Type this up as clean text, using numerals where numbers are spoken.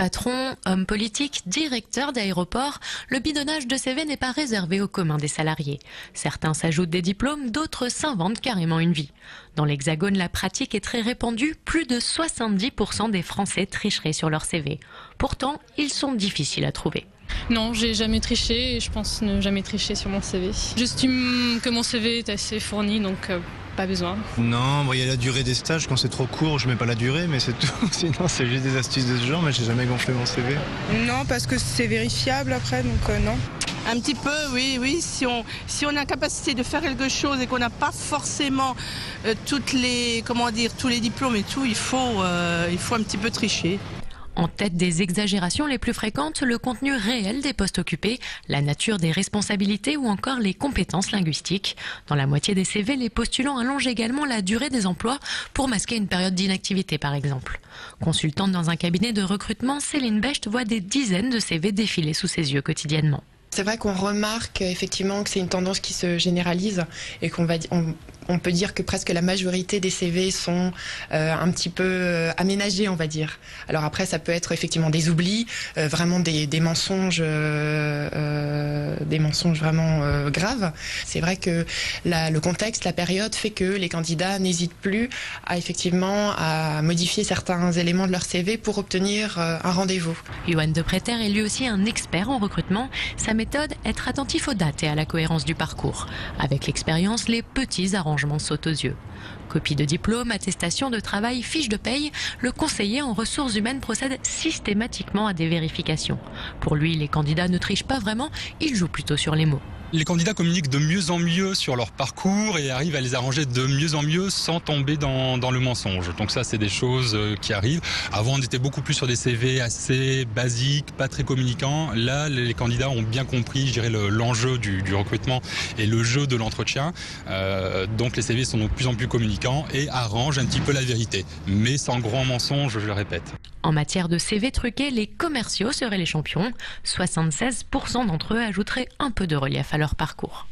Patrons, hommes politiques, directeurs d'aéroports, le bidonnage de CV n'est pas réservé au commun des salariés. Certains s'ajoutent des diplômes, d'autres s'inventent carrément une vie. Dans l'Hexagone, la pratique est très répandue. Plus de 70% des Français tricheraient sur leur CV. Pourtant, ils sont difficiles à trouver. Non, j'ai jamais triché et je pense ne jamais tricher sur mon CV. J'estime que mon CV est assez fourni, donc pas besoin. Non, il y a la durée des stages, quand c'est trop court, je mets pas la durée, mais c'est tout. Sinon, c'est juste des astuces de ce genre, mais j'ai jamais gonflé mon CV. Non, parce que c'est vérifiable après, donc non. Un petit peu, oui. Si on a la capacité de faire quelque chose et qu'on n'a pas forcément tous les diplômes et tout, il faut un petit peu tricher. En tête des exagérations les plus fréquentes, le contenu réel des postes occupés, la nature des responsabilités ou encore les compétences linguistiques. Dans la moitié des CV, les postulants allongent également la durée des emplois pour masquer une période d'inactivité par exemple. Consultante dans un cabinet de recrutement, Céline Becht voit des dizaines de CV défiler sous ses yeux quotidiennement. C'est vrai qu'on remarque effectivement que c'est une tendance qui se généralise et on peut dire que presque la majorité des CV sont un petit peu aménagés, on va dire. Alors après, ça peut être effectivement des oublis, vraiment des mensonges vraiment graves. C'est vrai que le contexte, la période fait que les candidats n'hésitent plus à modifier certains éléments de leur CV pour obtenir un rendez-vous. Johan de Préter est lui aussi un expert en recrutement. Sa méthode, être attentif aux dates et à la cohérence du parcours. Avec l'expérience, les petits arrangements sautent aux yeux. Copie de diplôme, attestation de travail, fiche de paye, le conseiller en ressources humaines procède systématiquement à des vérifications. Pour lui, les candidats ne trichent pas vraiment, ils jouent plutôt sur les mots. Les candidats communiquent de mieux en mieux sur leur parcours et arrivent à les arranger de mieux en mieux sans tomber dans le mensonge. Donc ça, c'est des choses qui arrivent. Avant, on était beaucoup plus sur des CV assez basiques, pas très communicants. Là, les candidats ont bien compris, je dirais, l'enjeu du recrutement et le jeu de l'entretien. Donc les CV sont de plus en plus communicants et arrangent un petit peu la vérité. Mais sans grand mensonge, je le répète. En matière de CV truqués, les commerciaux seraient les champions. 76% d'entre eux ajouteraient un peu de relief à leur parcours.